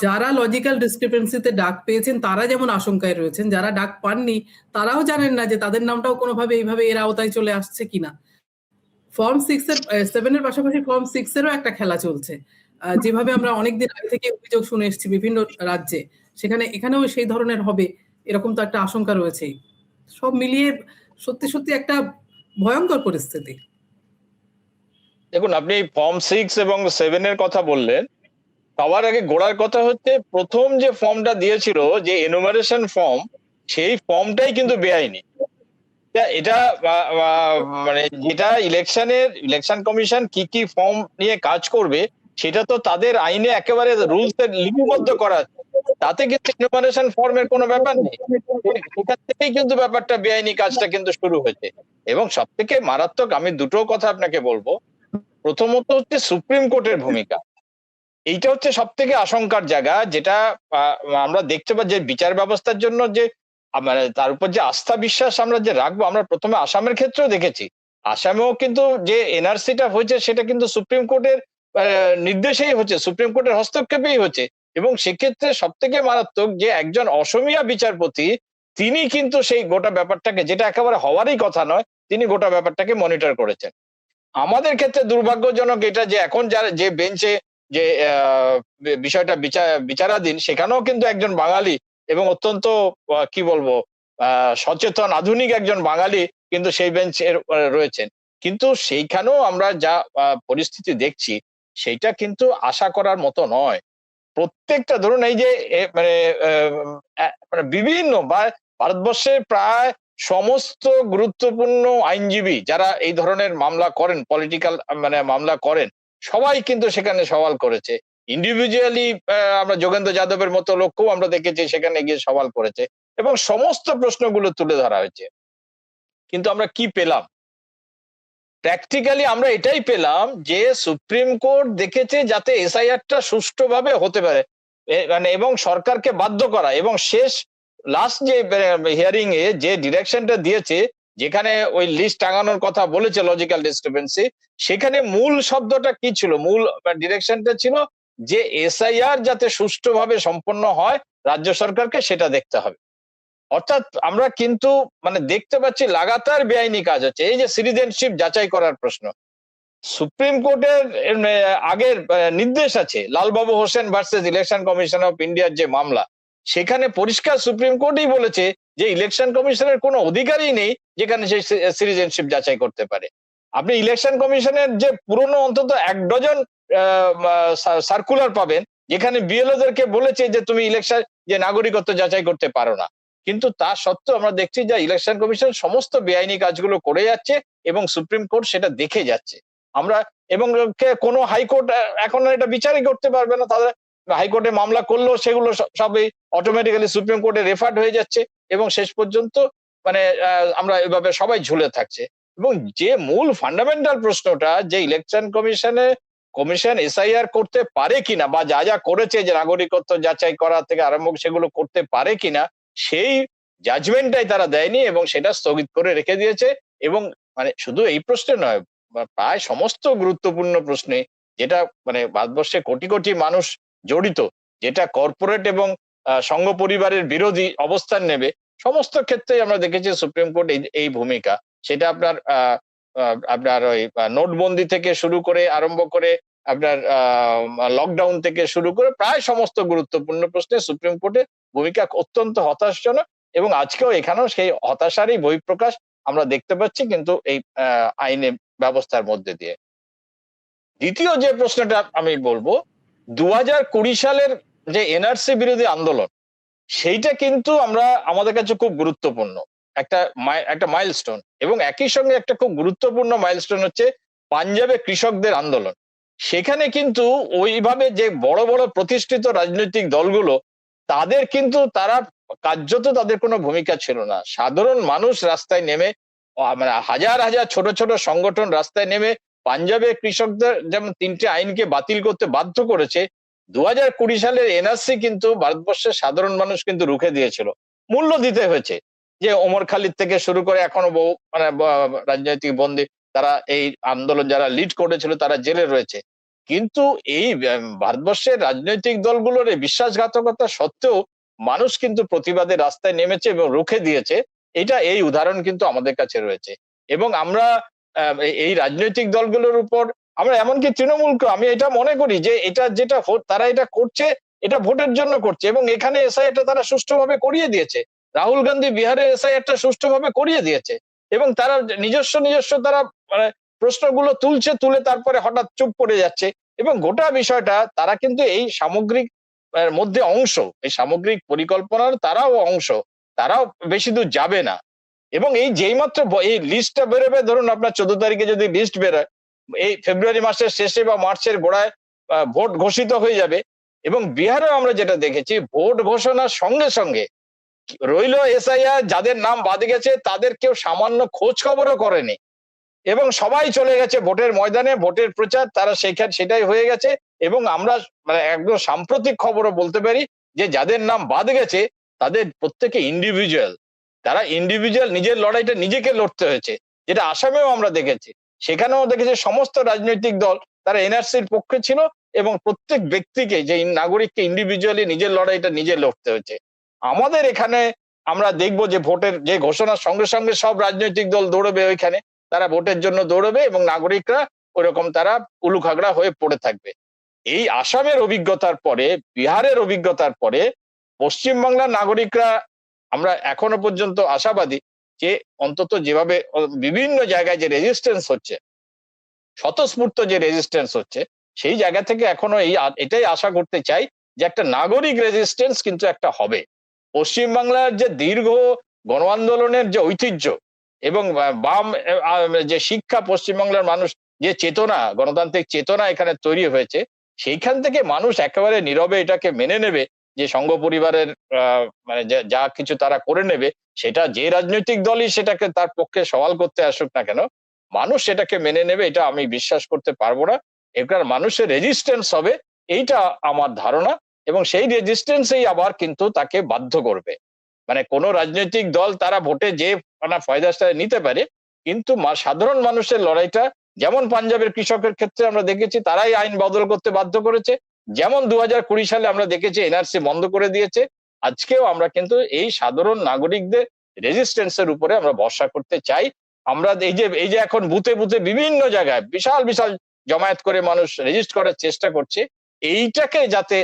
যারা লজিক্যাল ডিসক্রিপেন্সিতে ডাক পেয়েছেন তারা যেমন আশঙ্কায় রয়েছেন, যারা ডাক পাননি তারাও জানেন না যে তাদের নামটাও কোনোভাবে এইভাবে এর আওতায় চলে আসছে কিনা। ফর্ম 7 এর পাশাপাশি ফর্ম 6 এরও একটা খেলা চলছে। যেভাবে আমরা অনেকদিন আগে থেকে অভিযোগ শুনে এসেছি বিভিন্ন রাজ্যে, এখানেও সেই ধরনের হবে এরকম তো একটা আশঙ্কা রয়েছেই। সব মিলিয়ে সত্যি সত্যি একটা ভয়ঙ্কর পরিস্থিতি। দেখুন, আপনি ফর্ম 6 এবং 7 এর কথা বললেন। সবার আগে গোড়ার কথা হচ্ছে, প্রথম যে ফর্মটা দিয়েছিল, যে এনুমারেশন ফর্ম, সেই ফর্মটাই কিন্তু বেআইনি। এটা মানে যেটা ইলেকশন কমিশন কি কি ফর্ম নিয়ে কাজ করবে, সেটা তো তাদের আইনে একেবারে রুলস লিপিবদ্ধ করা আছে। তাতে কিন্তু ইনফরমেশন ফর্মের কোনো ব্যাপার নেই। সেখান থেকেই কিন্তু ব্যাপারটা বেআইনি কাজটা কিন্তু শুরু হয়েছে। এবং সব থেকে মারাত্মক, আমি দুটো কথা আপনাকে বলবো। প্রথমত হচ্ছে সুপ্রিম কোর্টের ভূমিকা। এইটা হচ্ছে সব থেকে আশঙ্কার জায়গা, যেটা আমরা দেখতে পাই যে বিচার ব্যবস্থার জন্য যে মানে তার উপর যে আস্থা বিশ্বাস আমরা যে রাখবো, আমরা প্রথমে আসামের ক্ষেত্রেও দেখেছি। আসামেও কিন্তু যে এনআরসিটা হয়েছে, সেটা কিন্তু সুপ্রিম কোর্টের নির্দেশেই হচ্ছে, সুপ্রিম কোর্টের হস্তক্ষেপেই হচ্ছে। এবং সেক্ষেত্রে সব থেকে মারাত্মক যে একজন অসমীয়া বিচারপতি, তিনি কিন্তু সেই গোটা ব্যাপারটাকে, যেটা একেবারে হওয়ারই কথা নয়, তিনি গোটা ব্যাপারটাকে মনিটর করেছেন। আমাদের ক্ষেত্রে দুর্ভাগ্যজনক এটা যে এখন যারা যে বেঞ্চে যে বিষয়টা বিচারাধীন, সেখানেও কিন্তু একজন বাঙালি এবং অত্যন্ত কি বলবো সচেতন আধুনিক একজন বাঙালি কিন্তু সেই বেঞ্চের রয়েছেন। কিন্তু সেইখানেও আমরা যা পরিস্থিতি দেখছি, সেইটা কিন্তু আশা করার মতো নয়। প্রত্যেকটা ধরুন, এই যে মানে মানে বিভিন্ন বা ভারতবর্ষের প্রায় সমস্ত গুরুত্বপূর্ণ আইনজীবী যারা এই ধরনের মামলা করেন, পলিটিক্যাল মানে মামলা করেন, সবাই কিন্তু সেখানে সওয়াল করেছে। ইন্ডিভিজুয়ালি আমরা যোগেন্দ্র যাদবের মতো লোককেও আমরা দেখেছি সেখানে গিয়ে সওয়াল করেছে, এবং সমস্ত প্রশ্নগুলো তুলে ধরা হয়েছে। কিন্তু আমরা কি পেলাম? প্র্যাকটিক্যালি আমরা এটাই পেলাম যে সুপ্রিম কোর্ট দেখেছে যাতে এসআইআরটা সুষ্ঠুভাবে হতে পারে, মানে এবং সরকারকে বাধ্য করা, এবং শেষ লাস্ট যে হিয়ারিং এ যে ডিরেকশনটা দিয়েছে, যেখানে ওই লিস্ট টাঙানোর কথা বলেছে লজিক্যাল ডিসক্রিপেন্সি, সেখানে মূল শব্দটা কি ছিল? মূল ডিরেকশনটা ছিল যে এসআইআর যাতে সুষ্ঠুভাবে সম্পন্ন হয়, রাজ্য সরকারকে সেটা দেখতে হবে। অর্থাৎ আমরা কিন্তু মানে দেখতে পাচ্ছি লাগাতার বেআইনি কাজ হচ্ছে। এই যে সিটিজেনশিপ যাচাই করার প্রশ্ন, সুপ্রিম কোর্টের আগের নির্দেশ আছে, Lalbabu Hossain versus election commission of ইন্ডিয়ার যে মামলা, সেখানে পরিষ্কার সুপ্রিম কোর্টই বলেছে যে ইলেকশন কমিশনের কোনো অধিকারই নেই যেখানে সেই সিটিজেনশিপ যাচাই করতে পারে। আপনি ইলেকশন কমিশনের যে পুরনো অন্তত 1 ডজন সার্কুলার পাবেন, যেখানে বিএলওদেরকে বলেছে যে তুমি ইলেকশন যে নাগরিকত্ব যাচাই করতে পারো না। কিন্তু তা সত্ত্বেও আমরা দেখছি যে ইলেকশন কমিশন সমস্ত বেআইনি কাজগুলো করে যাচ্ছে, এবং সুপ্রিম কোর্ট সেটা দেখে যাচ্ছে। আমরা এবং কোনো হাইকোর্ট এখন এটা বিচারই করতে পারবে না। তাদের হাইকোর্টে মামলা করলেও সেগুলো সবই অটোমেটিক্যালি সুপ্রিম কোর্টে রেফার্ড হয়ে যাচ্ছে, এবং শেষ পর্যন্ত মানে আমরা এভাবে সবাই ঝুলে থাকছে। এবং যে মূল ফান্ডামেন্টাল প্রশ্নটা, যে ইলেকশন কমিশন এসআইআর করতে পারে কিনা, বা যা যা করেছে যে নাগরিকত্ব যাচাই করা থেকে আরম্ভ সেগুলো করতে পারে কিনা, সেই জাজমেন্টটাই তারা দেয়নি, এবং সেটা স্থগিত করে রেখে দিয়েছে। এবং মানে শুধু এই প্রশ্নে নয়, প্রায় সমস্ত গুরুত্বপূর্ণ প্রশ্নে, যেটা মানে ভারতবর্ষে কোটি কোটি মানুষ জড়িত, যেটা কর্পোরেট এবং সংঘ পরিবারের বিরোধী অবস্থান নেবে, সমস্ত ক্ষেত্রেই আমরা দেখেছি সুপ্রিম কোর্ট এই ভূমিকা। সেটা আপনার ওই নোটবন্দি থেকে শুরু করে আরম্ভ করে, আপনার লকডাউন থেকে শুরু করে প্রায় সমস্ত গুরুত্বপূর্ণ প্রশ্নে সুপ্রিম কোর্টের ভূমিকা অত্যন্ত হতাশাজনক, এবং আজকেও এখানেও সেই হতাশারই বহিঃপ্রকাশ আমরা দেখতে পাচ্ছি, কিন্তু এই আইনে ব্যবস্থার মধ্যে দিয়ে। দ্বিতীয় যে প্রশ্নটা আমি বলবো, 2020 সালের যে এনআরসি বিরোধী আন্দোলন, সেইটা কিন্তু আমাদের কাছে খুব গুরুত্বপূর্ণ একটা মাইলস্টোন। এবং একই সঙ্গে একটা খুব গুরুত্বপূর্ণ মাইলস্টোন হচ্ছে পাঞ্জাবে কৃষকদের আন্দোলন। সেখানে কিন্তু ওইভাবে যে বড় বড় প্রতিষ্ঠিত রাজনৈতিক দলগুলো, তাদের কিন্তু কার্যত তাদের কোনো ভূমিকা ছিল না। সাধারণ মানুষ রাস্তায় নেমে, মানে হাজার হাজার ছোট ছোট সংগঠন রাস্তায় নেমে পাঞ্জাবে কৃষকদের যেমন 3টে আইনকে বাতিল করতে বাধ্য করেছে, 2020 সালের এনআরসি কিন্তু ভারতবর্ষের সাধারণ মানুষ কিন্তু রুখে দিয়েছিল। মূল্য দিতে হয়েছে, যে ওমর খালিদ থেকে শুরু করে এখনো বহু মানে রাজনৈতিক বন্দী, তারা এই আন্দোলন যারা লিড করেছিল তারা জেলে রয়েছে। কিন্তু এই ভারতবর্ষের রাজনৈতিক দলগুলোর এই বিশ্বাসঘাতকতা সত্ত্বেও মানুষ কিন্তু প্রতিবাদের রাস্তায় নেমেছে এবং রুখে দিয়েছে। এই উদাহরণ কিন্তু আমাদের কাছে রয়েছে। এবং আমরা এই রাজনৈতিক দলগুলোর উপর আমরা এমনকি তৃণমূলকে আমি এটা মনে করি যে এটা যেটা তারা এটা করছে এটা ভোটের জন্য করছে, এবং এখানে এসআইআরটা তারা সুষ্ঠুভাবে করিয়ে দিয়েছে। রাহুল গান্ধী বিহারে এসআইআরটা সুষ্ঠুভাবে করিয়ে দিয়েছে, এবং তারা নিজস্ব তারা মানে প্রশ্নগুলো তুলে তারপরে হঠাৎ চুপ করে যাচ্ছে। এবং গোটা বিষয়টা তারা কিন্তু এই সামগ্রিক মধ্যে অংশ, এই সামগ্রিক পরিকল্পনার তারাও অংশ, তারাও বেশি দূর যাবে না। এবং এই যেইমাত্র এই লিস্টটা বেরোবে, ধরুন আপনার 14 তারিখে যদি লিস্ট বেরোয়, এই ফেব্রুয়ারি মাসের শেষে বা মার্চের গোড়ায় ভোট ঘোষিত হয়ে যাবে। এবং বিহারেও আমরা যেটা দেখেছি, ভোট ঘোষণার সঙ্গে সঙ্গে রইল এসআইআর, যাদের নাম বাদ গেছে তাদের কেউ সামান্য খোঁজ খবরও করেনি, এবং সবাই চলে গেছে ভোটের ময়দানে, ভোটের প্রচার তারা সেটাই হয়ে গেছে। এবং আমরা মানে একদম সাম্প্রতিক খবরও বলতে পারি যে যাদের নাম বাদ গেছে তাদের প্রত্যেকে ইন্ডিভিজুয়াল, তারা ইন্ডিভিজুয়াল নিজের লড়াইটা নিজেকে লড়তে হয়েছে, যেটা আসামেও আমরা দেখেছি। সেখানেও দেখেছি সমস্ত রাজনৈতিক দল তারা এনআরসির পক্ষে ছিল, এবং প্রত্যেক ব্যক্তিকে যে নাগরিককে ইন্ডিভিজুয়ালি নিজের লড়াইটা নিজে লড়তে হয়েছে। আমাদের এখানে আমরা দেখবো যে ভোটের যে ঘোষণার সঙ্গে সঙ্গে সব রাজনৈতিক দল দৌড়বে ওইখানে, তারা ভোটের জন্য দৌড়বে, এবং নাগরিকরা ওরকম তারা উলুখাগড়া হয়ে পড়ে থাকবে। এই আসামের অভিজ্ঞতার পরে, বিহারের অভিজ্ঞতার পরে পশ্চিমবাংলার নাগরিকরা আমরা এখনো পর্যন্ত আশাবাদী যে অন্তত যেভাবে বিভিন্ন জায়গায় যে রেজিস্ট্যান্স হচ্ছে, স্বতঃস্ফূর্ত যে রেজিস্ট্যান্স হচ্ছে, সেই জায়গা থেকে এখনো এটাই আশা করতে চাই যে একটা নাগরিক রেজিস্ট্যান্স কিন্তু একটা হবে। পশ্চিমবাংলার যে দীর্ঘ গণ আন্দোলনের যে ঐতিহ্য এবং বাম যে শিক্ষা, পশ্চিমবাংলার মানুষ যে চেতনা, গণতান্ত্রিক চেতনা এখানে তৈরি হয়েছে, সেইখান থেকে মানুষ একেবারে নীরবে এটাকে মেনে নেবে যে সংঘ পরিবারের মানে যা কিছু তারা করে নেবে, সেটা যে রাজনৈতিক দলই সেটাকে তার পক্ষে সওয়াল করতে আসুক না কেন, মানুষ সেটাকে মেনে নেবে, এটা আমি বিশ্বাস করতে পারবো না। এবার মানুষের রেজিস্ট্যান্স হবে, এইটা আমার ধারণা। এবং সেই রেজিস্ট্যান্সেই আবার কিন্তু তাকে বাধ্য করবে। মানে কোন রাজনৈতিক দল তারা ভোটে যে ফয়দাটা নিতে পারে, কিন্তু সাধারণ মানুষের লড়াইটা, যেমন পাঞ্জাবের কৃষকের ক্ষেত্রে আমরা দেখেছি তারাই আইন বদল করতে বাধ্য করেছে, যেমন 2020 সালে আমরা দেখেছি এনআরসি বন্ধ করে দিয়েছে, আজকেও আমরা কিন্তু এই সাধারণ নাগরিকদের রেজিস্ট্যান্সের উপরে আমরা ভরসা করতে চাই। আমরা এই যে এখন বুথে বুথে বিভিন্ন জায়গায় বিশাল বিশাল জমায়েত করে মানুষ রেজিস্ট করার চেষ্টা করছে, এইটাকে যাতে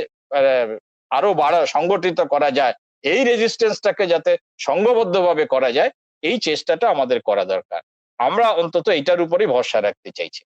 আরো সংগঠিত করা যায়, এই রেজিস্ট্যান্সটাকে যাতে সংঘবদ্ধভাবে করা যায়, এই চেষ্টাটা আমাদের করা দরকার। আমরা অন্তত এটার উপরই ভরসা রাখতে চাইছি।